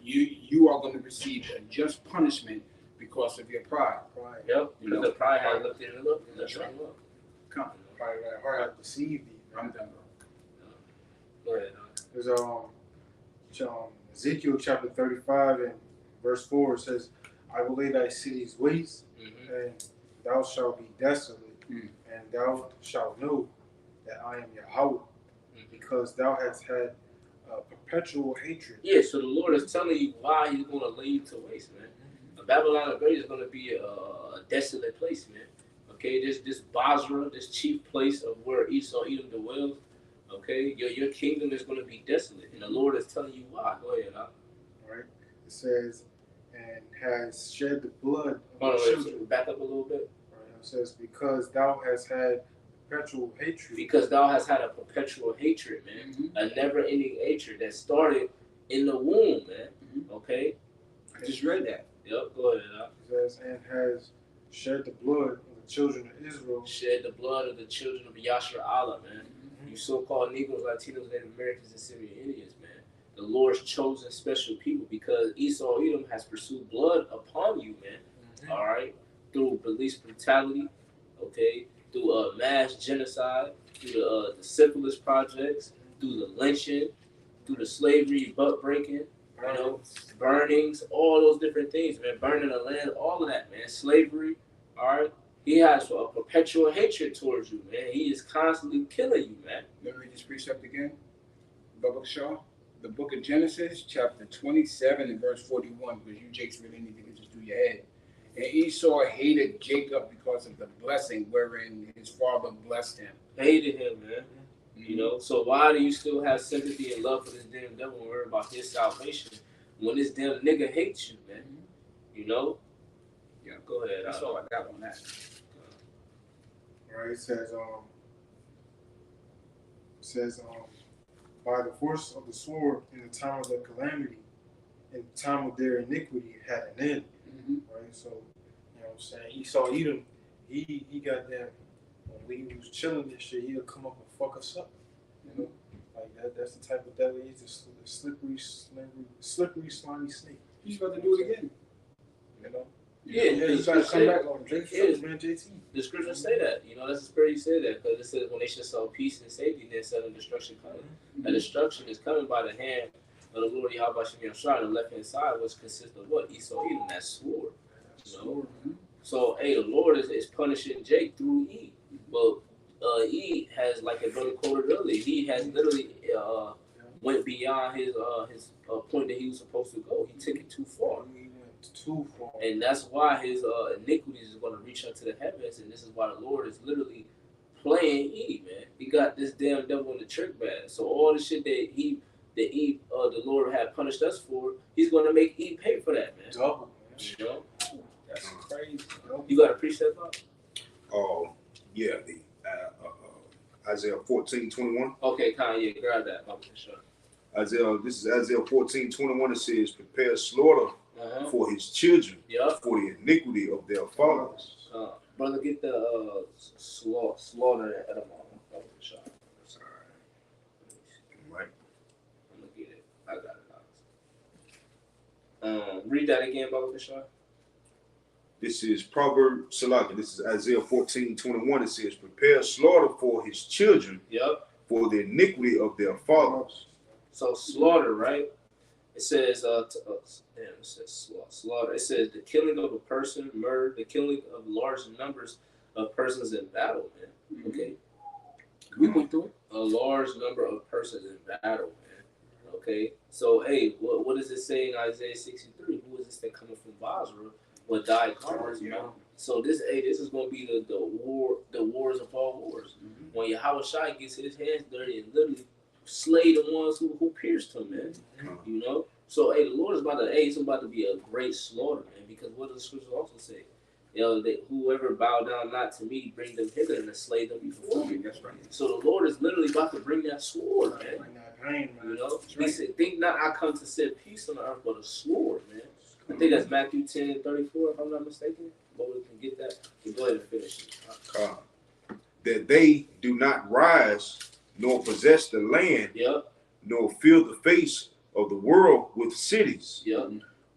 Speaker 1: You are going to receive a just punishment because of your pride.
Speaker 2: Yep. Because the pride has looked in and looked.
Speaker 1: That's right.
Speaker 3: Pride that heart have deceived thee.
Speaker 1: I'm done,
Speaker 2: bro. Go ahead.
Speaker 3: There's Ezekiel chapter 35 and verse 4. It says, I will lay thy cities waste, and thou shalt be desolate, and thou shalt know that I am Yahweh, because thou hast had perpetual hatred.
Speaker 2: Yeah, so the Lord is telling you why He's going to lay you to waste, man. Babylon the Great is going to be a desolate place, man. Okay, this Basra, this chief place of where Esau, Edom dwells. Okay, your kingdom is going to be desolate, and the Lord is telling you why. Go ahead, huh?
Speaker 3: All right. It says, and has shed the blood of
Speaker 2: the
Speaker 3: children.
Speaker 2: Back up a little bit.
Speaker 3: Right. It says, because thou hast had perpetual hatred.
Speaker 2: Because thou hast had a perpetual hatred, man. A never-ending hatred that started in the womb, man. Okay.
Speaker 1: I just read that.
Speaker 2: Yep. Go ahead, huh?
Speaker 3: It says, and has shed the blood of the children of Israel.
Speaker 2: Shed the blood of the children of Yashar Allah, man. You so-called Negroes, Latinos, Native Americans, and Syrian Indians, man. The Lord's chosen special people, because Esau, Edom has pursued blood upon you, man. All right? Through police brutality, okay? Through mass genocide, through the syphilis projects, through the lynching, through the slavery, butt breaking, burnings, all those different things, man. Burning the land, all of that, man. Slavery, all right? He has a perpetual hatred towards you, man. He is constantly killing you, man.
Speaker 1: Let me read this precept again. Bubba Shaw, the book of Genesis, chapter 27 and verse 41, because you Jakes really need to get this through your head. And Esau hated Jacob because of the blessing wherein his father blessed him.
Speaker 2: Hated him, man. So why do you still have sympathy and love for this damn devil and worry about his salvation when this damn nigga hates you, man? Yeah, go ahead.
Speaker 1: That's all I got on that.
Speaker 3: All right, it says, by the force of the sword in the time of their calamity, in the time of their iniquity, it had an end. Right, so what I'm saying, Esau Edom, he got them when we was chilling and shit. He'll come up and fuck us up. Like that's the type of devil he's, a slippery, slimy snake.
Speaker 1: He's about to do it again.
Speaker 2: Yeah,
Speaker 3: He's trying to come back on JT.
Speaker 2: The scriptures say that. You know, that's the spirit you say that because it says when they shall sow peace and safety, then sudden destruction coming. And destruction is coming by the hand of the Lord Yahweh Shem Yahshua, the left hand side, which consists of what? Esau, Edom, that sword. You know? So, hey, the Lord is punishing Jake through E. But E has, like a brother quoted earlier, he has literally went beyond his point that he was supposed to go. He took it too far.
Speaker 3: Too far.
Speaker 2: And that's why his iniquities is going to reach up to the heavens, and this is why the Lord is literally playing Eve, man. He got this damn devil in the trick bag. So all the shit that the Lord had punished us for, he's going to make Eve pay for that, man.
Speaker 3: Double, man.
Speaker 2: You know?
Speaker 1: That's crazy.
Speaker 2: You got a precept up?
Speaker 4: Yeah, the Isaiah 14:21.
Speaker 2: Okay, Kanye, grab that.
Speaker 4: This is Isaiah 14:21. It says, "Prepare slaughter for his children, for the iniquity of their fathers."
Speaker 2: Brother, get the slaughter at Edom.
Speaker 4: Sorry. Right.
Speaker 2: I'm gonna get it. I got it. Read that again, Brother Bishop.
Speaker 4: This is Proverbs Salaki. This is Isaiah 14:21. It says, "Prepare slaughter for his children, for the iniquity of their fathers."
Speaker 2: So slaughter, right? It says, it says slaughter. It says the killing of a person, murder, the killing of large numbers of persons in battle, man. Okay.
Speaker 1: We went through it.
Speaker 2: A large number of persons in battle, man. Okay. So, hey, what does it say in Isaiah 63? Who is this that coming from Basra? What died conquers, you know? So this is going to be the wars of all wars. When Yahweh Shai gets his hands dirty and literally slay the ones who pierced him, man. You know? So, hey, the Lord is it's about to be a great slaughter, man, because what does the scriptures also say? You know, that whoever bow down not to me, bring them hither and slay them before me. That's right. So the Lord is literally about to bring that sword, man. You know? He said, think not I come to set peace on the earth, but a sword, man. I think that's Matthew 10:34, if I'm not mistaken. But we can get that. So go ahead and finish it.
Speaker 4: That they do not rise nor possess the land, nor fill the face of the world with cities.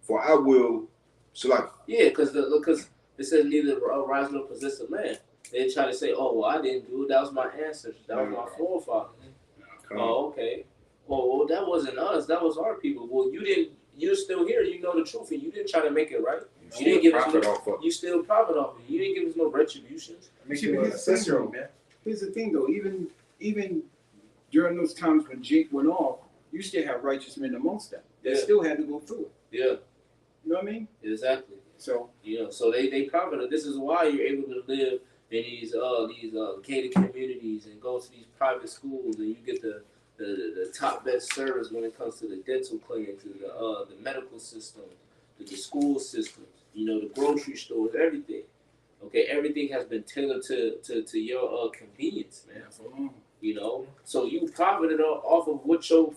Speaker 4: For I will, because it says neither rise nor possess the land. They try to say, oh, well, I didn't do it. That was my ancestors. That was my forefathers. Oh, okay. Well, that wasn't us. That was our people. Well, you didn't. You're still here. You know the truth, and you didn't try to make it right. You didn't give us no. You still profit off it. You didn't give us no retributions.
Speaker 1: Here's the thing, though. Even during those times when Jake went off, you still have righteous men amongst them that still had to go through it.
Speaker 2: Yeah.
Speaker 1: You know what I mean?
Speaker 2: Exactly.
Speaker 1: So
Speaker 2: so they profited. This is why you're able to live in these gated communities and go to these private schools, and you get the top best service when it comes to the dental clinics, the medical system, the school systems, the grocery stores, everything. Okay, everything has been tailored to your convenience, man. So you profited off of what your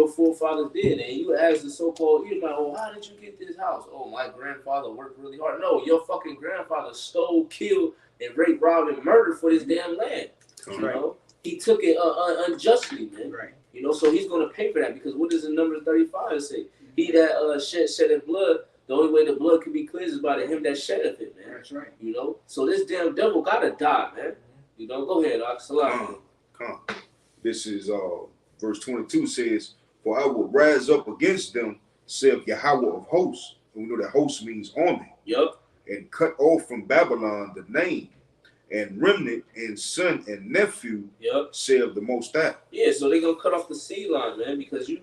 Speaker 2: forefathers did, and you ask the so-called Edomite, oh, how did you get this house? Oh, my grandfather worked really hard. No, your fucking grandfather stole, killed, and raped, robbed, and murdered for this damn land. You know? He took it unjustly, man.
Speaker 1: Right.
Speaker 2: So he's going to pay for that, because what does in Numbers 35 say? He that sheddeth blood, the only way the blood can be cleansed is by him that sheddeth it, man.
Speaker 1: That's right.
Speaker 2: So this damn devil got to die, man. Go ahead, Salam.
Speaker 4: This is verse 22 says, "For I will rise up against them, saith Yahweh of hosts." And we know that host means army. And cut off from Babylon the name, and remnant and son and nephew, saith the Most High. Yeah,
Speaker 2: so they're gonna cut off the seed line, man, because you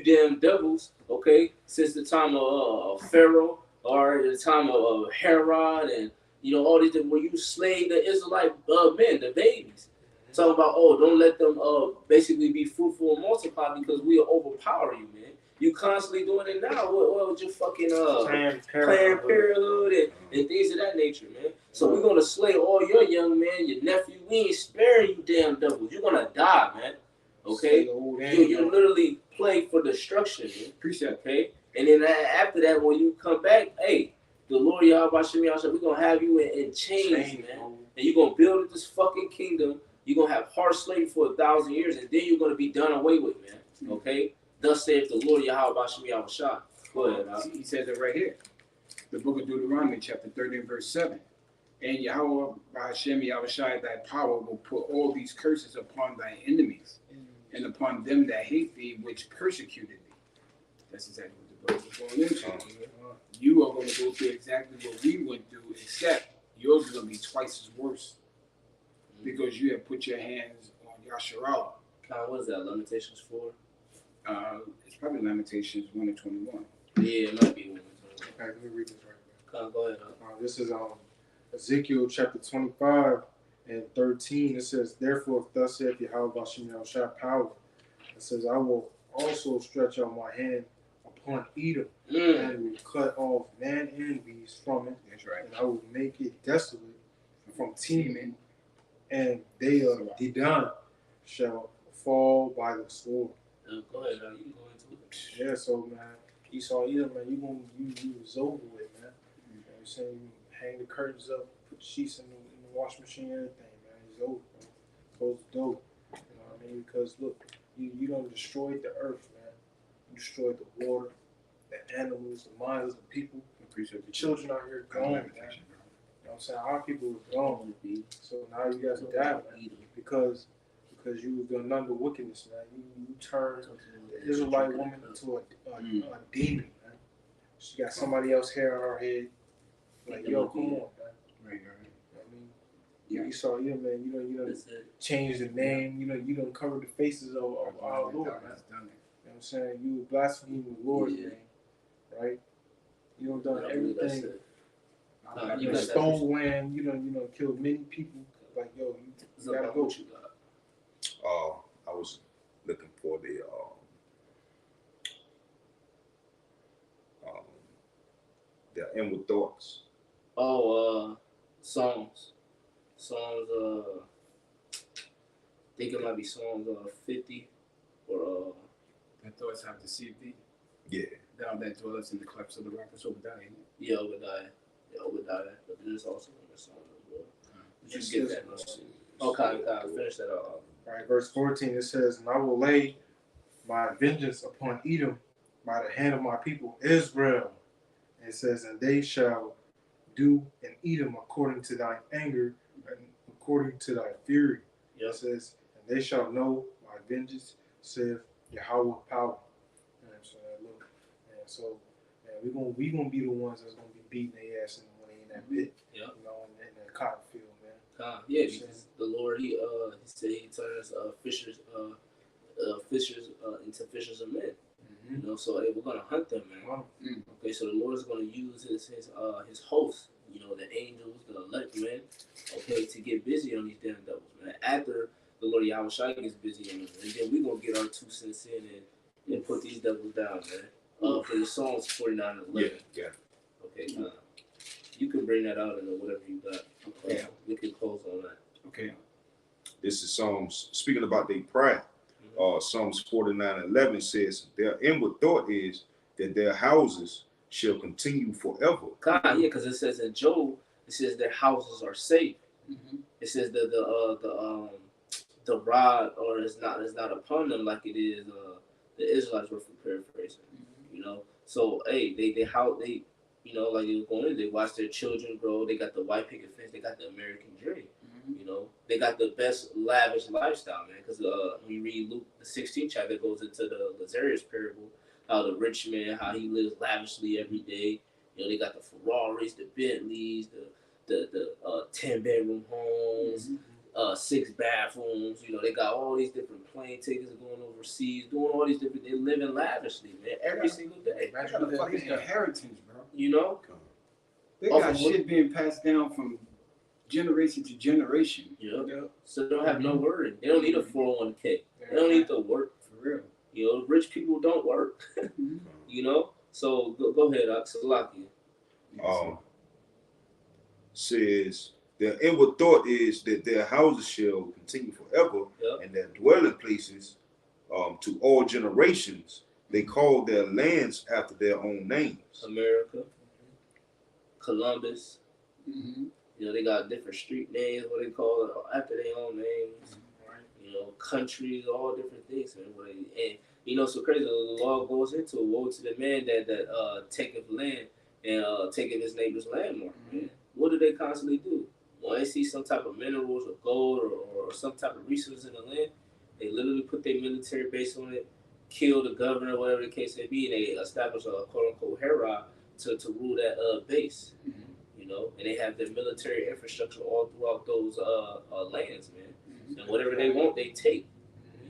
Speaker 2: damn devils, okay, since the time of Pharaoh or the time of Herod and all these where you slay the Israelite men, the babies. Talking about, don't let them basically be fruitful and multiply because we'll overpower you, man. You constantly doing it now. What with your fucking Planned Parenthood and things of that nature, man. So we're gonna slay all your young men, your nephew. We ain't sparing you, damn devils. You're gonna die, man. Okay, you're literally playing for destruction, man.
Speaker 1: Appreciate it.
Speaker 2: Okay, and then after that, when you come back, hey, the Lord Yahweh Shem Yahshua, we're gonna have you in chains, man, and you're gonna build this fucking kingdom. You're going to have hard slavery for 1,000 years, and then you're going to be done away with, man. Okay? Thus saith the Lord Yahweh Shem Yahweh Shah. Go ahead.
Speaker 1: He says it right here. The book of Deuteronomy, chapter 30 and verse 7. And Yahweh, by Hashem, Yahushai, thy power will put all these curses upon thy enemies and upon them that hate thee, which persecuted thee. That's exactly what the book is going into. You are going to go through exactly what we went through, except yours is going to be twice as worse because you have put your hands on Yasharallah.
Speaker 2: What is that? Lamentations 4?
Speaker 1: It's probably Lamentations 1 and 21.
Speaker 2: Yeah, it might be 1 and 21.
Speaker 3: Okay, let me read this right now.
Speaker 2: Go ahead.
Speaker 3: This is Ezekiel chapter 25 and 13. It says, "Therefore, thus saith Yahweh Bashem Yahushua power." It says, "I will also stretch out my hand upon Edom and will cut off man and beast from it.
Speaker 1: That's right.
Speaker 3: And I will make it desolate from Teman, and they of Dedan shall fall by the sword."
Speaker 2: Go ahead. You can go into it.
Speaker 3: Yeah, so man, Esau Edom, man, you was over with, man. You know what I'm saying? You hang the curtains up, put the sheets in the wash machine, everything, man. It's over, man. Close the door. You know what I mean? Because look, you done destroyed the earth, man. You destroyed the water, the animals, the minds of the people. The children out here gone, man. You know what I'm saying? Our people are gone. So now you guys are dying, man. Because you was doing none but wickedness, man. You turned the Israelite woman into a demon, man. She got somebody else hair on her head. Like, yo, come on, man.
Speaker 1: Right.
Speaker 3: You know what I mean? Yeah, you saw, man, you done changed the name, you done covered the faces of our Lord, man. You know what I'm saying? You blaspheme the Lord's name, right? You done done everything. You stole land, you done killed many people. Like, yo, you gotta go.
Speaker 4: I was looking for the inward thoughts.
Speaker 2: Psalms. I think it might be Psalms 50 or
Speaker 1: Thy thoughts have deceived thee.
Speaker 4: Yeah.
Speaker 1: Thou that dwellest in the clefts of the rock. That's Obadiah, ain't it?
Speaker 2: Yeah, Obadiah. But there's also in the Psalm as well. But you get that. Okay, finish that off.
Speaker 3: All right, verse 14, it says, "And I will lay my vengeance upon Edom by the hand of my people Israel." And it says, "And they shall do in Edom according to thine anger and according to thy fury."
Speaker 2: Yep.
Speaker 3: It says, "And they shall know my vengeance, saith Yahweh power." You know what I'm saying? Look, and so we gonna be the ones that's gonna be beating their ass when they in that pit.
Speaker 2: Yep.
Speaker 3: You know, in that cotton field, man.
Speaker 2: Yeah, because the Lord, he said he turns fishers into fishers of men. You know, so we're gonna hunt them, man. Okay, so the Lord is gonna use his host, the angels, the elect men, okay, to get busy on these damn devils, man. After the Lord Yahushua gets busy on them, and then we're gonna get our 2 cents in and put these devils down, man. For the Psalms 49 and 11.
Speaker 4: Yeah.
Speaker 2: Okay, you can bring that out and whatever you got.
Speaker 1: Okay.
Speaker 2: We can close on that.
Speaker 1: Okay.
Speaker 4: This is Psalms, speaking about their pride. Psalms 49:11 says, "Their inward thought is that their houses shall continue forever."
Speaker 2: Because it says in Job, it says their houses are safe. It says that the rod or is not upon them like it is the Israelites were paraphrasing. So hey, they like they were going in, they watch their children grow. They got the white picket fence. They got the American dream. They got the best lavish lifestyle, man. Because when you read Luke, the 16th chapter, it goes into the Lazarus parable, how the rich man, how he lives lavishly every day. They got the Ferraris, the Bentleys, the 10-bedroom homes, 6 bathrooms. They got all these different plane tickets going overseas, doing all these different. They're living lavishly, man, every single day.
Speaker 1: That's the fucking inheritance, bro. They
Speaker 2: Off
Speaker 1: got
Speaker 2: of
Speaker 1: shit being passed down from generation to generation.
Speaker 2: So they don't have no worry. They don't need a 401k. They don't need to work.
Speaker 1: For real.
Speaker 2: Rich people don't work. So go ahead, Aksalaki.
Speaker 4: Says their inward thought is that their houses shall continue forever, and their dwelling places to all generations. They call their lands after their own names.
Speaker 2: America, Columbus. They got different street names, what they call it, after their own names. Countries, all different things. And so crazy. The law goes into woe to the man that taketh land and taking his neighbor's landmark, man. What do they constantly do? When they see some type of minerals or gold or some type of resources in the land, they literally put their military base on it, kill the governor, whatever the case may be, and they establish a quote-unquote Herod to rule that base, you know, and they have their military infrastructure all throughout those lands, man. And whatever they want, they take,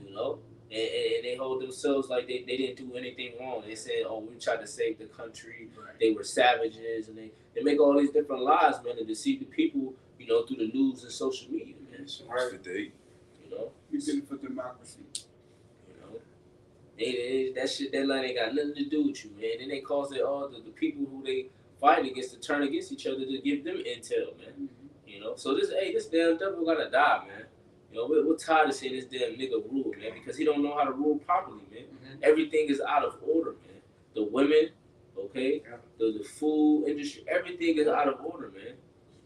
Speaker 2: you know. And they hold themselves like they didn't do anything wrong. They said, oh, we tried to save the country. Right. They were savages. And they make all these different lies, man, to deceive the people, you know, through the news and social media, man.
Speaker 4: Right. You
Speaker 2: know?
Speaker 1: We did it for democracy.
Speaker 2: You know? That line ain't got nothing to do with you, man. Then they cause it all the people who they fight against to turn against each other to give them intel, man. You know? So this damn devil gotta die, man. You know, we're tired of seeing this damn nigga rule, man, because he don't know how to rule properly, man. Everything is out of order, man. The women, okay, the food industry, everything is out of order, man.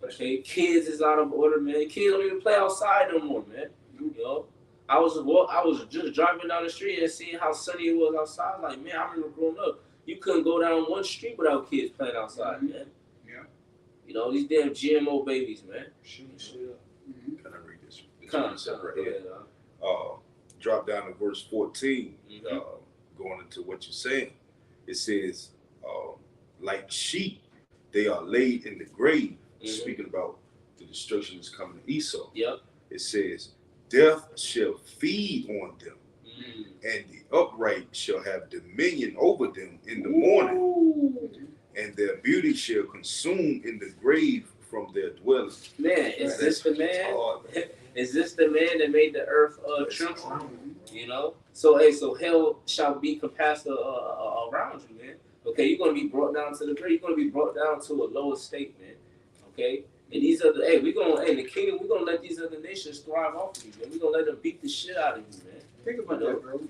Speaker 2: Okay, kids is out of order, man. Kids don't even play outside no more, man. You know, I was just driving down the street and seeing how sunny it was outside. Like, man, I remember growing up, you couldn't go down one street without kids playing outside, man. Yeah. You know, these damn GMO babies, man.
Speaker 4: Can I read this? Drop down to verse 14, going into what you're saying. It says, like sheep, they are laid in the grave, speaking about the destruction that's coming to Esau. Yep. It says, death shall feed on them, and the upright shall have dominion over them in the morning, and their beauty shall consume in the grave from their dwelling.
Speaker 2: Man, is this the man? Is this the man that made the earth tremble? You know? So hell shall be compassed around you, man. Okay, you're gonna be brought down to the grave. You're gonna be brought down to a lower state, man. Okay? And these other, in the kingdom, we're gonna let these other nations thrive off of you, man. We're gonna let them beat the shit out of you, man.
Speaker 1: Think about that, bro.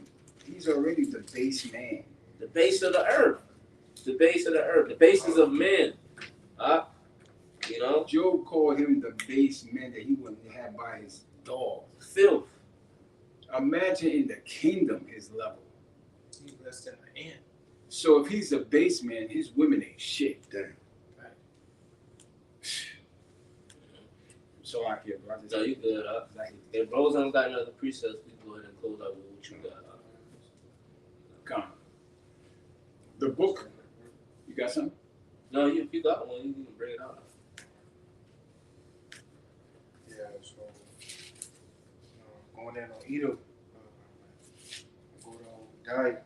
Speaker 1: He's already the base man.
Speaker 2: The base of the earth. The base of the earth. The bases of men. You know?
Speaker 1: Job called him the base man that he wouldn't have by his dog.
Speaker 2: Filth.
Speaker 1: Imagine in the kingdom his level.
Speaker 3: He's less than an ant.
Speaker 1: So if he's a base man, his women ain't shit. Damn. Right. So I care, bro.
Speaker 2: No, you good, Exactly. If bros don't got another precepts, we go ahead and close out with what you got,
Speaker 1: Come. The book. You got something?
Speaker 2: No, if you got one, you can bring it out.
Speaker 3: Yeah, so going in on Edom, go to die.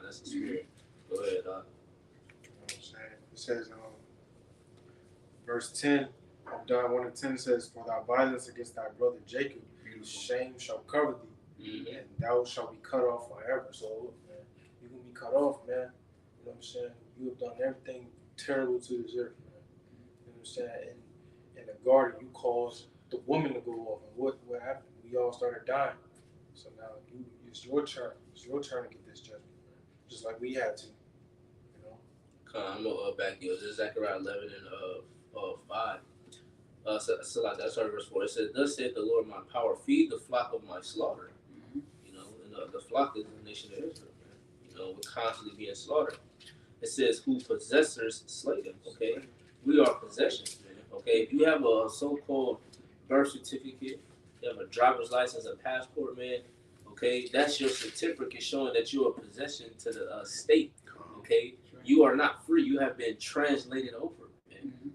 Speaker 2: That's the spirit. Go ahead,
Speaker 3: You know what I'm saying? It says, verse 10 of John 1 and 10 says, for thy violence against thy brother Jacob, shame shall cover thee, and thou shalt be cut off forever. So, man, you're going to be cut off, man. You know what I'm saying? You have done everything terrible to this earth, man. You know what I'm saying? In the garden, you caused the woman to go off. And what happened? We all started dying. So now it's your turn. It's your turn to get this judgment, man. Just like we had to. You know?
Speaker 2: I'm going to back you. This is Zechariah 11 and 5. So like that's verse 4. It says, thus saith the Lord, my power, feed the flock of my slaughter. You know, and the flock is the nation of Israel, man. You know, we're constantly being slaughtered. It says, who possessors slay them, okay? We are possessions, man, okay? If you have a so-called birth certificate, you have a driver's license, a passport, man, okay? That's your certificate showing that you're a possession to the state, okay? You are not free. You have been translated over.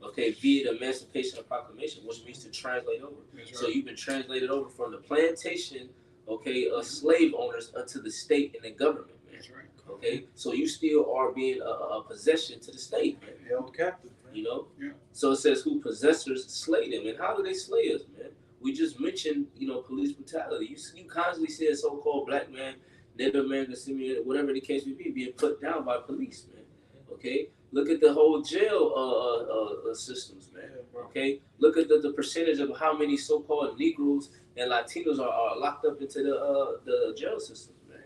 Speaker 2: Okay, via the Emancipation Proclamation, which means to translate over. Right. So you've been translated over from the plantation, okay, slave owners to the state and the government, man. That's right. Okay, so you still are being a possession to the state, man.
Speaker 3: Held captive, man.
Speaker 2: You know? Yeah. So it says, who possessors slay them. And how do they slay us, man? We just mentioned, you know, police brutality. You constantly see a so-called black man, Native American, Simeon, whatever the case may be, being put down by police, man. Okay? Look at the whole jail systems, man. Okay, look at the percentage of how many so-called Negroes and Latinos are locked up into the jail systems, man.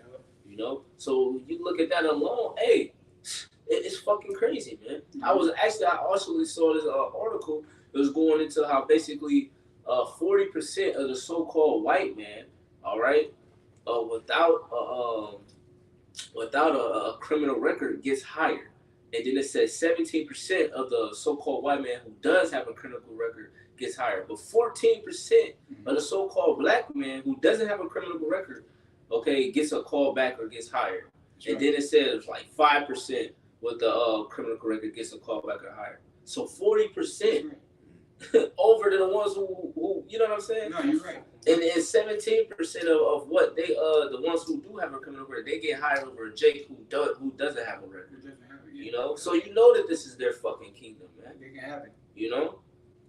Speaker 2: You know, so you look at that alone, hey, it's fucking crazy, man. I also saw this article that was going into how basically 40% of the so-called white man, all right, without a criminal record gets hired. And then it says 17% of the so-called white man who does have a criminal record gets hired, but 14% of the so-called black man who doesn't have a criminal record, okay, gets a call back or gets hired. And then it says like 5% with the criminal record gets a call back or hired. So 40% over to the ones who you know what I'm saying?
Speaker 1: No, you're right.
Speaker 2: And 17% of what they the ones who do have a criminal record, they get hired over Jake who doesn't have a record. You know, so you know that this is their fucking kingdom, man.
Speaker 1: They can have it.
Speaker 2: You know,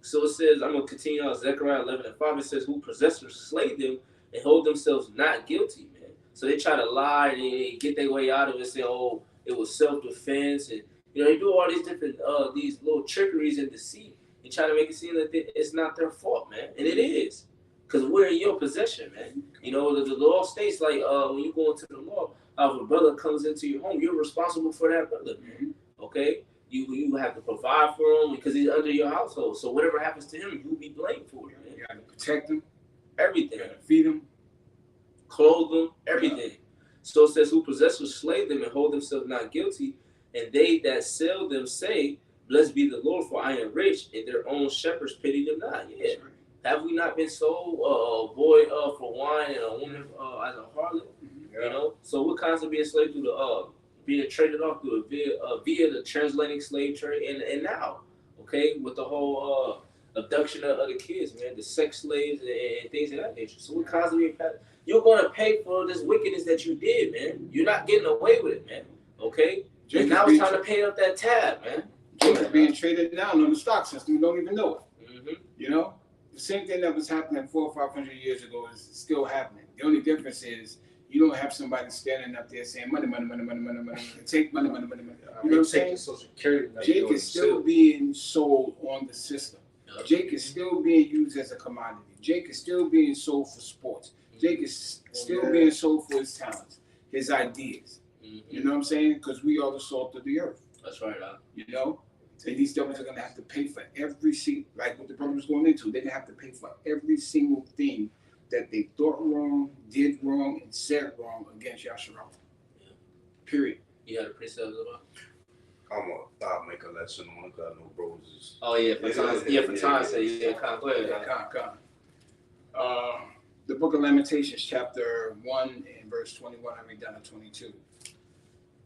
Speaker 2: so it says I'm gonna continue on Zechariah 11:5. It says, "Who possess or slay them and hold themselves not guilty." Man, so they try to lie and they get their way out of it, say, "Oh, it was self-defense," and you know they do all these different these little trickeries and deceit and try to make it seem that it's not their fault, man, and it is. Because we're in your possession, man. You know, the law states, like, when you go into the law, if a brother comes into your home, you're responsible for that brother, man. Okay? You have to provide for him because he's under your household. So whatever happens to him, you'll be blamed for it, man.
Speaker 1: You got to protect him.
Speaker 2: Everything.
Speaker 1: You got to feed him.
Speaker 2: Clothe them. Everything. Yeah. So it says, who possess or slay them and hold themselves not guilty, and they that sell them say, blessed be the Lord, for I am rich, and their own shepherds pity them not. Yeah. Have we not been sold a boy for wine and a woman as a harlot? You know, so we're constantly being enslaved through the being traded off through via the transatlantic slave trade, and now, okay, with the whole abduction of the kids, man, the sex slaves and things of that nature. So we're constantly you're going to pay for this wickedness that you did, man. You're not getting away with it, man. Okay, and now it's time to pay up that tab, man.
Speaker 1: Jake is being traded down on the stock system. You don't even know it. You know. The same thing that was happening 400 or 500 years ago is still happening. The only difference is you don't have somebody standing up there saying money, money, money, money, money, money, take money, money, money, money. You know what I'm saying?
Speaker 3: Social Security.
Speaker 1: Jake is still being sold on the system. Jake is still being used as a commodity. Jake is still being sold for sports. Jake is still being sold for his talents, his ideas. You know what I'm saying? Because we are the salt of the earth.
Speaker 2: That's right,
Speaker 1: You know? And these devils are going to have to pay for every single, like what the brother was going into, they're going to have to pay for every single thing that they thought wrong, did wrong, and said wrong against Yasharal. Yeah. Period.
Speaker 2: You had a precept about?
Speaker 4: I'll make a lesson on it, because I know bros is...
Speaker 2: Oh, yeah, for time's sake, yeah, go ahead.
Speaker 1: The book of Lamentations, chapter 1 and verse 21, I read down to 22.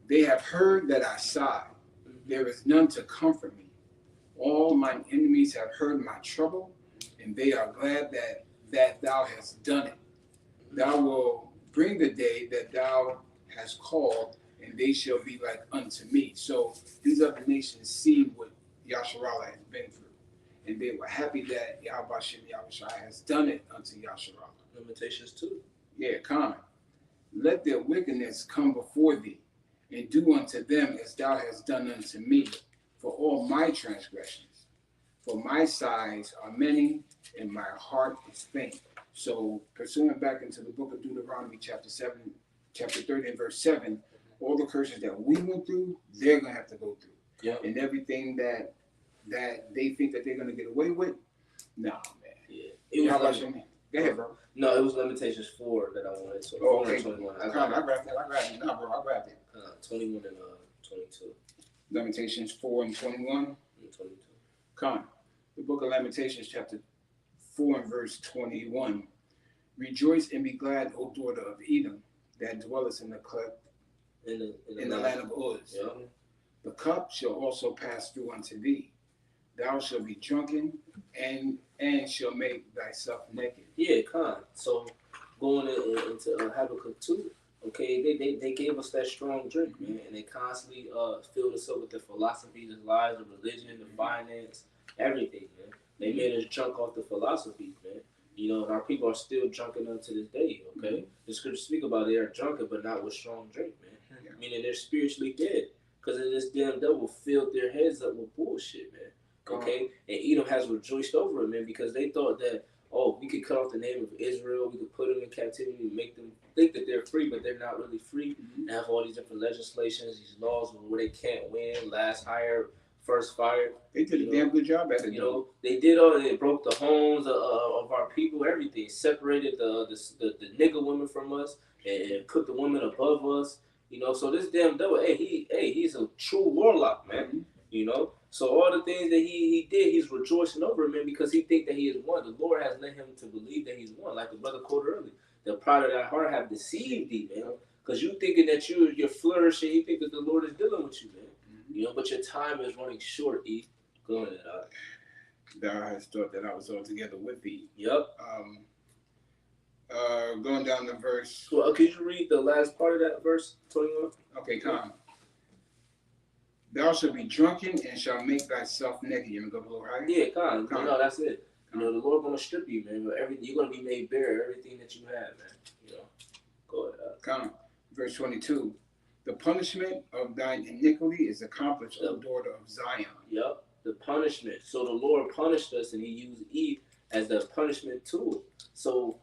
Speaker 1: They have heard that I sigh. There is none to comfort me. All mine enemies have heard my trouble, and they are glad that thou hast done it. Thou wilt bring the day that thou hast called, and they shall be like unto me. So these other nations see what Yasharallah has been through, and they were happy that Yahweh has done it unto Yasharallah.
Speaker 2: Lamentations 2.
Speaker 1: Yeah, come. Let their wickedness come before thee, and do unto them as thou hast done unto me, for all my transgressions. For my sighs are many, and my heart is faint. So, pursuing back into the book of Deuteronomy, chapter 30 and verse 7, all the curses that we went through, they're going to have to go through.
Speaker 2: Yeah.
Speaker 1: And everything that they think that they're going to get away with, nah, man.
Speaker 2: Yeah.
Speaker 1: How about you? Go ahead, bro.
Speaker 2: No, it was Lamentations 4 that I wanted. So
Speaker 1: okay.
Speaker 2: 21.
Speaker 1: I grabbed it. No, bro, I grabbed it.
Speaker 2: 21 and 22.
Speaker 1: Lamentations 4 and 21.
Speaker 2: And 22.
Speaker 1: Come. The book of Lamentations, chapter 4 and verse 21. Rejoice and be glad, O daughter of Edom, that dwellest in the cleft in the land of Uz.
Speaker 2: Yeah.
Speaker 1: The cup shall also pass through unto thee. Thou shalt be drunken and shall make thyself naked.
Speaker 2: Yeah, so going into Habakkuk 2, okay, they gave us that strong drink, man, and they constantly filled us up with the philosophies, the lies, the religion, the finance, everything, man. They made us drunk off the philosophies, man. You know, and our people are still drunken unto this day, okay? The scriptures speak about they are drunken, but not with strong drink, man. Yeah. Meaning they're spiritually dead, because of this damn devil filled their heads up with bullshit, man. Okay, and Edom has rejoiced over it, man, because they thought that, we could cut off the name of Israel, we could put them in captivity, make them think that they're free, but they're not really free. And have all these different legislations, these laws where they can't win, last hired, first fired.
Speaker 1: They did a damn good job at it.
Speaker 2: You know, they did all. They broke the homes of our people, everything. Separated the nigger women from us and put the women above us. You know, so this damn devil, he's a true warlock, man.
Speaker 1: Mm-hmm.
Speaker 2: You know, so all the things that he did, he's rejoicing over it, man, because he think that he is one. The Lord has led him to believe that he's one, like the brother quoted earlier. The pride of that heart have deceived thee, man, because you thinking that you're flourishing, you think that the Lord is dealing with you, man. You know, but your time is running short, E. Go ahead,
Speaker 1: Thou hast thought that I was altogether with thee.
Speaker 2: Yep.
Speaker 1: Going down to verse.
Speaker 2: So, could you read the last part of that verse 21?
Speaker 1: Okay, come. Thou shalt be drunken and shalt make thyself naked. You want to go a little higher?
Speaker 2: Yeah, come. No, that's it. You know, the Lord gonna strip you, man. You're gonna be made bare, everything that you have, man. You know. Go ahead.
Speaker 1: Come. Verse 22. The punishment of thine iniquity is accomplished, O daughter of Zion.
Speaker 2: Yep. The punishment. So the Lord punished us, and He used Eve as the punishment tool. So,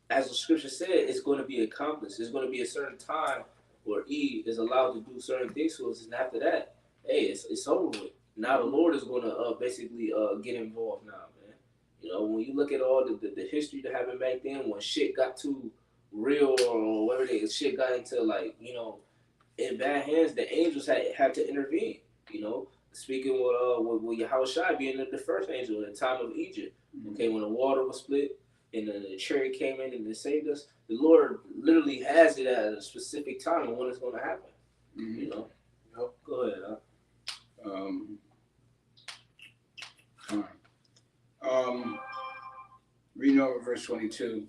Speaker 2: as the scripture said, it's going to be accomplished. There's going to be a certain time where Eve is allowed to do certain things to us, and after that, hey, it's over with. Now the Lord is going to basically get involved now, man. You know, when you look at all the history that happened back then, when shit got too real or whatever shit got into, like, you know, in bad hands, the angels had to intervene. You know, speaking with Yahushua being the first angel in the time of Egypt. Okay, when the water was split and the chariot came in and it saved us, the Lord literally has it at a specific time and when it's going to happen.
Speaker 1: Mm-hmm.
Speaker 2: You know. Yep. Go ahead.
Speaker 1: Reading over verse 22.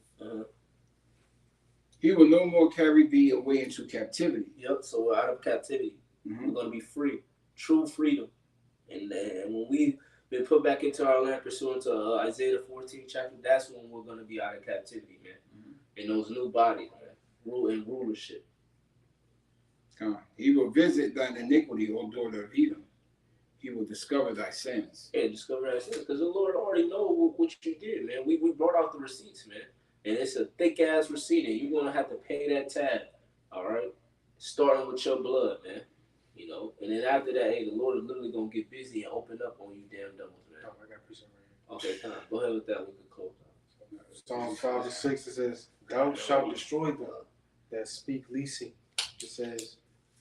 Speaker 1: He will no more carry thee away into captivity.
Speaker 2: Yep. So we're out of captivity. We're going to be free, true freedom. And when we've been put back into our land pursuant to Isaiah 14 chapter, that's when we're going to be out of captivity, man. In those new bodies, man. Rule and rulership.
Speaker 1: He will visit thine iniquity, O daughter of Edom. He will discover thy sins.
Speaker 2: Yeah, discover thy sins. Because the Lord already knows what you did, man. We brought out the receipts, man. And it's a thick-ass receipt, and you're going to have to pay that tab, all right? Starting with your blood, man. You know? And then after that, hey, the Lord is literally going to get busy and open up on you damn devils, man.
Speaker 3: Oh, I got precept right
Speaker 2: here. Okay, come on. Go ahead with that. We can close out.
Speaker 3: Psalms 5 and 6, it says, Thou shalt destroy them that speak leasing. It says,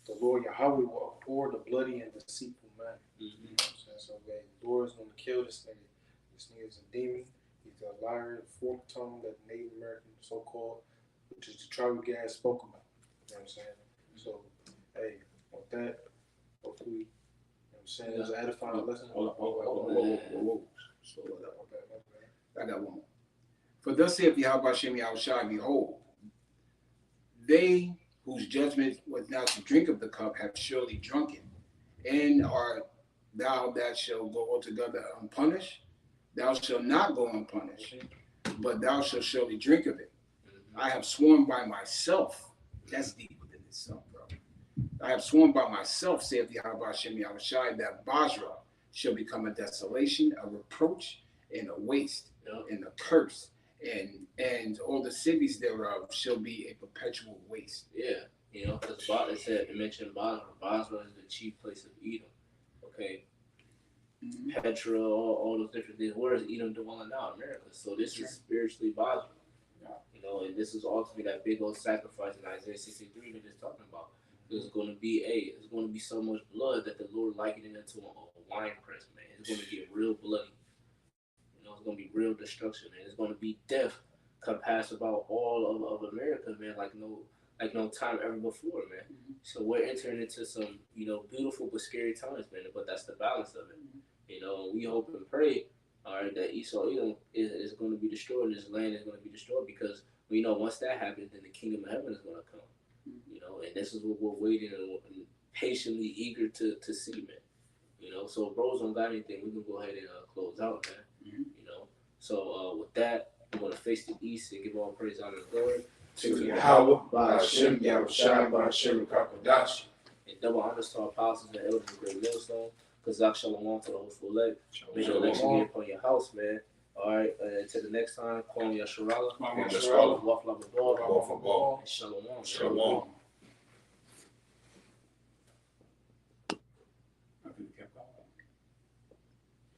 Speaker 3: the Lord Yahweh will abhor the bloody and deceitful man. You know what I'm saying? So, man, the Lord is going to kill this nigga. This nigga is a demon. He's a liar, forked tongue that Native American so-called, which is the tribal guy spoke about. You know what I'm saying? So, hey, with that, hopefully, you know what I'm saying, there's an edifying lesson.
Speaker 1: Whoa. I got one more. For thus saith Yahweh Hashem Yahushua, behold, they whose judgment was not to drink of the cup have surely drunken, and art thou that shalt go altogether unpunished? Thou shalt not go unpunished, but thou shalt surely drink of it. I have sworn by myself. That's deep within itself, bro. I have sworn by myself, saith Yahweh Hashem Yahushua, that Basra shall become a desolation, a reproach, and a waste, and a curse. And all the cities thereof shall be a perpetual waste.
Speaker 2: Yeah, you know, because it mentioned Basra. Basra is the chief place of Edom. Okay. Petra, all those different things. Where is Edom dwelling now? America. So this is spiritually Basra. You know, and this is ultimately that big old sacrifice in Isaiah 63 that it's talking about. There's going to be so much blood that the Lord likened it into a wine press, man. It's going to get real bloody. You know, it's going to be real destruction, man. It's going to be death compassed about all of America, man, like no time ever before, man. So we're entering into some, you know, beautiful but scary times, man. But that's the balance of it. You know, we hope and pray, all right, that Esau Edom is going to be destroyed, and this land is going to be destroyed, because we know once that happens, then the kingdom of heaven is going to come. You know, and this is what we're waiting and patiently eager to see, man. You know, so if bros don't got anything, we can go ahead and close out, man. You know, so with that, I'm going to face the east and give all praise, honor, and glory
Speaker 4: to Yahweh, by Hashem, Yahushua, by Hashem, Kakadashi.
Speaker 2: And double honors to our apostles and elders of the great millstone. Kazak shalom to the whole full leg. May the election get upon your house, man. All right, until the next time, call me Yasharala. Wafla Babal.
Speaker 4: Shalom.
Speaker 2: Shalom.
Speaker 4: Shalom.